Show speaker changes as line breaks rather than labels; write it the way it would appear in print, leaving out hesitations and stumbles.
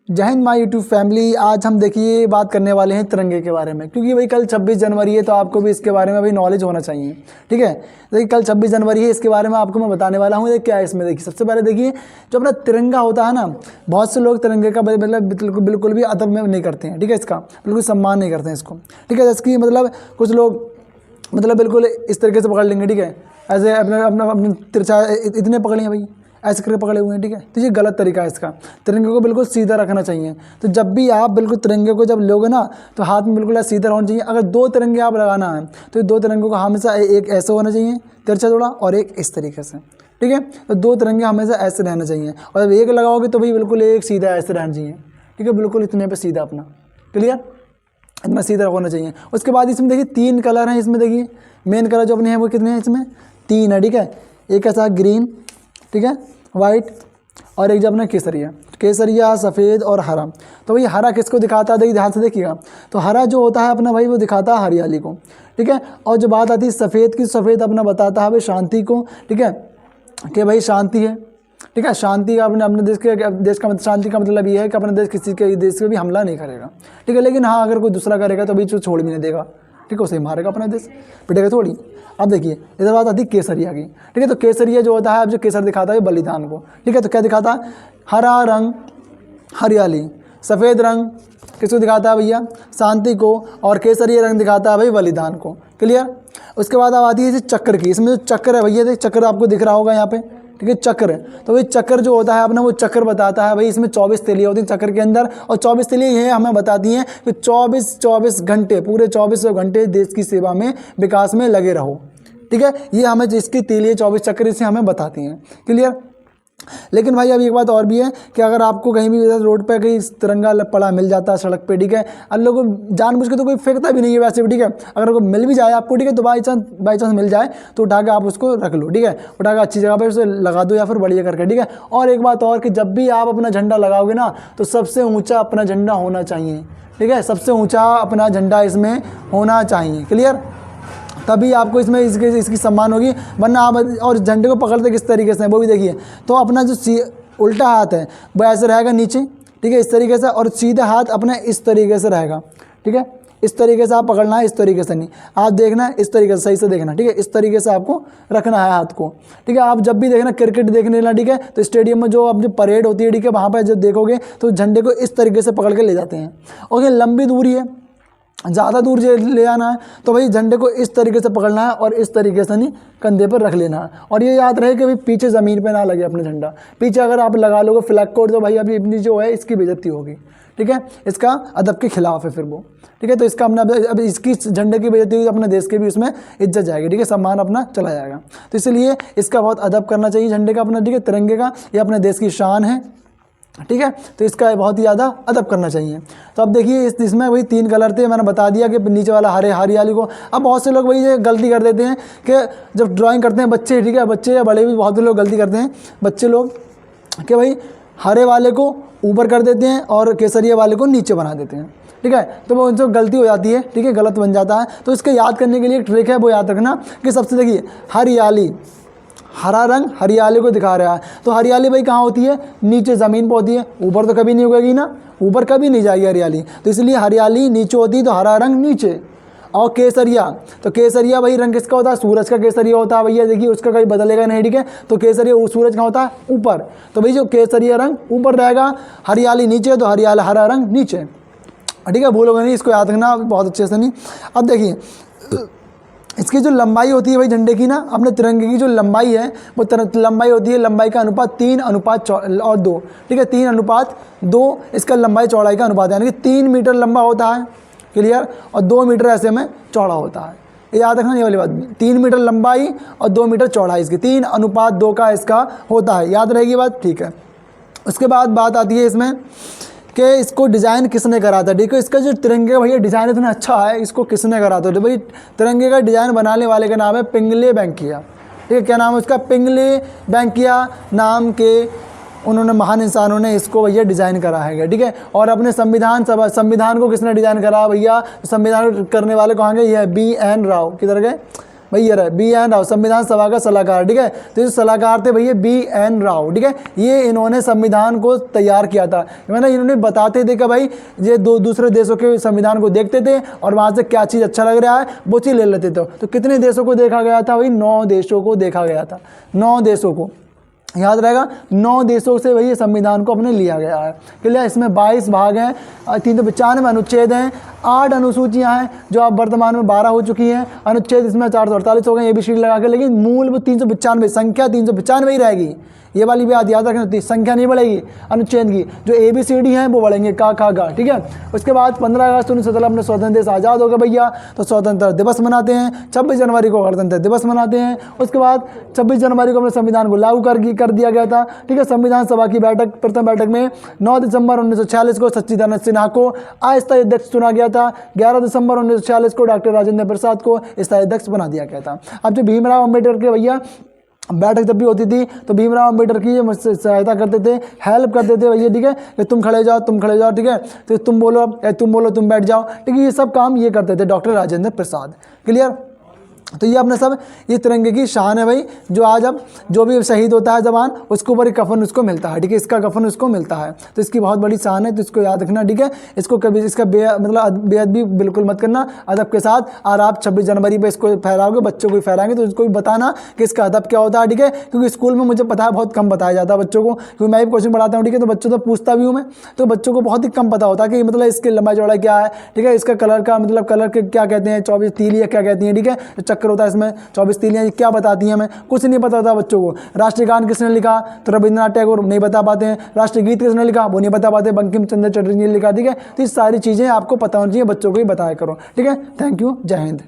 जय Hind my YouTube family. आज हम देखिए बात करने वाले हैं तिरंगे के बारे में, क्योंकि भाई कल 26 जनवरी है तो आपको भी इसके बारे में भाई नॉलेज होना चाहिए। ठीक है, देखिए कल 26 जनवरी है, इसके बारे में आपको मैं बताने वाला हूँ। क्या है इसमें, देखिए सबसे पहले देखिए जो अपना तिरंगा होता है ना, बहुत से लोग तिरंगे का मतलब बिल्कुल भी अदब में नहीं करते हैं। ठीक है, इसका बिल्कुल सम्मान नहीं करते हैं इसको। ठीक है, जैसे कि मतलब कुछ लोग मतलब बिल्कुल इस तरीके से पकड़ लेंगे। ठीक है, ऐसे अपने तिरछा इतने पकड़ लेंगे भाई, ऐसे करके पकड़े हुए हैं। ठीक है, तो ये गलत तरीका है इसका। तिरंगे को बिल्कुल सीधा रखना चाहिए। तो जब भी आप बिल्कुल तिरंगे को जब लोगे ना, तो हाथ में बिल्कुल सीधा होना चाहिए। अगर 2 तिरंगे आप लगाना है तो 2 तिरंगे को हमेशा एक ऐसे होना चाहिए तिरछा थोड़ा, और एक इस तरीके से। ठीक है, तो 2 तिरंगे हमेशा ऐसे रहना चाहिए, और जब एक लगाओगे तो भाई बिल्कुल एक सीधा ऐसे रहना चाहिए। ठीक है, बिल्कुल इतने पे सीधा अपना, क्लियर, इतना सीधा होना चाहिए। उसके बाद इसमें देखिए 3 कलर हैं। इसमें देखिए मेन कलर जो अपने हैं वो कितने हैं, इसमें 3 है। ठीक है, एक ऐसा ग्रीन, ठीक है, वाइट, और एक जो अपना केसरिया, सफ़ेद और हरा। तो भाई हरा किसको दिखाता है, देखिए ध्यान से देखिएगा। तो हरा जो होता है अपना भाई वो दिखाता है हरियाली को। ठीक है, और जो बात आती है सफ़ेद की, सफ़ेद अपना बताता है भाई शांति को। ठीक है, कि भाई शांति है। ठीक है, शांति का अपने देश का शांति का मतलब ये है कि अपने देश किसी के देश पे भी हमला नहीं करेगा। ठीक है, लेकिन हाँ अगर कोई दूसरा करेगा तो बीच में छोड़ भी नहीं देगा। ठीक है, उसे मारेगा अपना देश, पिटेगा थोड़ी। अब देखिए इधर बात आती है केसरिया की। ठीक है, तो केसरिया जो होता है, अब जो केसर दिखाता है बलिदान को। ठीक है, तो क्या दिखाता है, हरा रंग हरियाली, सफ़ेद रंग किसको दिखाता है भैया, शांति को, और केसरिया रंग दिखाता है भाई बलिदान को। क्लियर। उसके बाद अब आती है चक्र की। इसमें जो चक्र है भैया, देख चक्र आपको दिख रहा होगा यहाँ पे। ठीक है, चक्र, तो भाई चक्र जो होता है अपना वो चक्र बताता है भाई इसमें 24 तेलियाँ होती हैं चक्र के अंदर, और 24 तेलियाँ ये हमें बताती हैं कि 24 घंटे, पूरे 24 घंटे देश की सेवा में, विकास में लगे रहो। ठीक है, ये हमें जिसकी तेलियाँ 24 चक्र से हमें बताती हैं। क्लियर। लेकिन भाई अब एक बात और भी है कि अगर आपको कहीं भी रोड पे कहीं तिरंगा पड़ा मिल जाता है सड़क पे, ठीक है, अब लोग जानबूझ के तो कोई फेंकता भी नहीं है वैसे भी। ठीक है, अगर वो मिल भी जाए आपको, ठीक है, तो बाई चांस मिल जाए तो उठा के आप उसको रख लो। ठीक है, उठा के अच्छी जगह पर उसे लगा दो या फिर बढ़िया करके। ठीक है, और एक बात और कि जब भी आप अपना झंडा लगाओगे ना, तो सबसे ऊँचा अपना झंडा होना चाहिए। ठीक है, सबसे ऊँचा अपना झंडा इसमें होना चाहिए। क्लियर, तभी आपको इसमें इसकी सम्मान होगी, वरना आप और झंडे को पकड़ते किस तरीके से वो भी देखिए। तो अपना जो उल्टा हाथ है वो ऐसे रहेगा नीचे, ठीक है, इस तरीके से, और सीधा हाथ अपना इस तरीके से रहेगा। ठीक है, इस तरीके से आप पकड़ना है, इस तरीके से नहीं, आप देखना इस तरीके से, सही से देखना। ठीक है, इस तरीके से आपको रखना है हाथ को। ठीक है, आप जब भी देखना क्रिकेट देखने लेना, ठीक है, तो स्टेडियम में जो अब जो परेड होती है, ठीक है, वहाँ पर जब देखोगे तो झंडे को इस तरीके से पकड़ के ले जाते हैं। और ये लंबी दूरी है, ज़्यादा दूर ले आना है तो भाई झंडे को इस तरीके से पकड़ना है, और इस तरीके से नहीं कंधे पर रख लेना है। और ये याद रहे कि भाई पीछे ज़मीन पे ना लगे अपना झंडा। पीछे अगर आप लगा लोगे फ्लैग कोड तो भाई अभी अपनी जो है इसकी बेइज्जती होगी। ठीक है, इसका अदब के खिलाफ है फिर वो। ठीक है, तो इसका अपना अब इसकी झंडे की बेइज्जती हुई, अपने देश के भी उसमें इज्जत जाएगी। ठीक है, सम्मान अपना चला जाएगा। तो इसलिए इसका बहुत अदब करना चाहिए झंडे का अपना। ठीक है, तिरंगे का, ये अपने देश की शान है। ठीक है, तो इसका बहुत ही ज़्यादा अदब करना चाहिए। तो अब देखिए इसमें वही 3 कलर थे, मैंने बता दिया कि नीचे वाला हरियाली को। अब बहुत से लोग वही ये गलती कर देते हैं कि जब ड्राइंग करते हैं बच्चे, ठीक है, बच्चे या बड़े भी बहुत लोग गलती करते हैं, बच्चे लोग, कि भाई हरे वाले को ऊपर कर देते हैं और केसरिया वाले को नीचे बना देते हैं। ठीक है, तो वो उनसे गलती हो जाती है। ठीक है, गलत बन जाता है। तो इसके याद करने के लिए एक ट्रिक है, वो याद रखना कि सबसे देखिए हरियाली, हरा रंग हरियाली को दिखा रहा है, तो हरियाली भाई कहाँ होती है, नीचे ज़मीन पर होती है, ऊपर तो कभी नहीं उगेगी ना, ऊपर कभी नहीं जाएगी हरियाली। तो इसलिए हरियाली नीचे होती है, तो हरा रंग नीचे। और केसरिया, तो केसरिया भाई रंग किसका होता है, सूरज का केसरिया होता है भैया। देखिए उसका कभी बदलेगा नहीं। ठीक है, तो केसरिया सूरज का होता है ऊपर, तो भाई जो केसरिया रंग ऊपर रहेगा, हरियाली नीचे, तो हरा रंग नीचे। ठीक है, भूलोगे नहीं, इसको याद रखना बहुत अच्छे से। नहीं, अब देखिए इसकी जो लंबाई होती है भाई झंडे की ना, अपने तिरंगे की जो लंबाई है वो लंबाई होती है, लंबाई का अनुपात 3:2। ठीक है, 3:2 इसका लंबाई चौड़ाई का अनुपात है, यानी कि 3 मीटर लंबा होता है। क्लियर, और 2 मीटर ऐसे में चौड़ा होता है। ये याद रखना, ये वाली बात, 3 मीटर लंबाई और 2 मीटर चौड़ाई इसकी, 3:2 का इसका होता है। याद रहेगी बात, ठीक है। उसके बाद बात आती है इसमें कि इसको डिज़ाइन किसने करा था। देखो इसका जो तिरंगे का भैया डिज़ाइन इतना अच्छा है, इसको किसने करा था। तो भाई तिरंगे का डिज़ाइन बनाने वाले का नाम है पिंगले वेंकैया। ठीक है, क्या नाम है उसका, पिंगले वेंकैया नाम के उन्होंने महान इंसानों ने इसको भैया डिज़ाइन करा है। ठीक है, और अपने संविधान को किसने डिज़ाइन करा भैया, संविधान करने वाले कहाँ गए, ये BN राव, किधर गए भैया रहे BN राव संविधान सभा का सलाहकार, ठीक है। तो ये सलाहकार थे भैया BN राव, ठीक है। ये इन्होंने संविधान को तैयार किया था, मतलब इन्होंने बताते थे कि भाई ये दूसरे देशों के संविधान को देखते थे और वहाँ से क्या चीज़ अच्छा लग रहा है वो चीज़ ले लेते थे। तो कितने देशों को देखा गया था भाई? 9 देशों को देखा गया था, 9 देशों को, याद रहेगा। 9 देशों से वही संविधान को अपने लिया गया है। क्लियर? इसमें 22 भाग हैं, 395 अनुच्छेद हैं, 8 अनुसूचियां हैं जो अब वर्तमान में 12 हो चुकी हैं। अनुच्छेद इसमें 448 हो गए ABCD लगा के, लेकिन मूल वो 395 संख्या 395 ही रहेगी। ये वाली बात याद रखना, संख्या नहीं बढ़ेगी अनुच्छेद की, जो ABCD हैं वो बढ़ेंगे का खा गा, ठीक है। उसके बाद 15 अगस्त 1947 अपने स्वतंत्र देश आज़ाद हो गया भैया, तो स्वतंत्रता दिवस मनाते हैं। 26 जनवरी को गणतंत्र दिवस मनाते हैं। उसके बाद 26 जनवरी को अपने संविधान को लागू कर दिया गया था, ठीक है। संविधान सभा की बैठक, प्रथम बैठक में 9 दिसंबर 1946 को सच्चिदानंद सिन्हा को अस्थायी अध्यक्ष चुना गया था। 11 दिसंबर 1946 को डॉक्टर राजेंद्र प्रसाद को स्थायी अध्यक्ष बना दिया गया था। अब जो भीमराव अम्बेडकर के भैया बैठक जब भी होती थी तो भीमराव अम्बेडकर की मुझसे सहायता करते थे, हेल्प करते थे भैया, ठीक है। कि तुम खड़े जाओ, ठीक है, तो तुम बोलो तुम बैठ जाओ, ठीक है। ये सब काम ये करते थे डॉक्टर राजेंद्र प्रसाद। क्लियर? तो ये अपने सब ये तिरंगे की शान है भाई, जो आज अब जो भी शहीद होता है जवान उसके ऊपर एक कफन उसको मिलता है, ठीक है। इसका कफन उसको मिलता है, तो इसकी बहुत बड़ी शान है, तो इसको याद रखना, ठीक है। इसको कभी इसका मतलब बेअदब भी बिल्कुल मत करना, अदब के साथ। और आप 26 जनवरी पे इसको फहराओगे, बच्चों को भी फहराएंगे, तो उसको भी बताना कि इसका अदब क्या होता है, ठीक है। क्योंकि स्कूल में मुझे पता है बहुत कम बताया जाता है बच्चों को, क्योंकि मैं भी कोचिंग पढ़ाता हूँ, ठीक है। तो बच्चों से पूछता भी हूँ मैं, तो बच्चों को बहुत ही कम पता होता है कि मतलब इसकी लंबाई चौड़ाई क्या है, ठीक है। इसका कलर का मतलब कलर के क्या कहते हैं, 24 तीलियाँ क्या कहती हैं, ठीक है। जो चक्कर होता है इसमें 24 तीलियाँ क्या बताती हैं, हमें कुछ नहीं पता होता बच्चों को। राष्ट्रीय गान किसने लिखा, तो रविंद्रनाथ टैगोर, नहीं बता पाते हैं। राष्ट्रीय गीत किसने लिखा, वो नहीं बता पाते, बंकिम चंद्र चटर्जी ने लिखा, ठीक है। तो ये सारी चीज़ें आपको पता होनी चाहिए, बच्चों को ही बताया करो, ठीक है। थैंक यू, जय हिंद।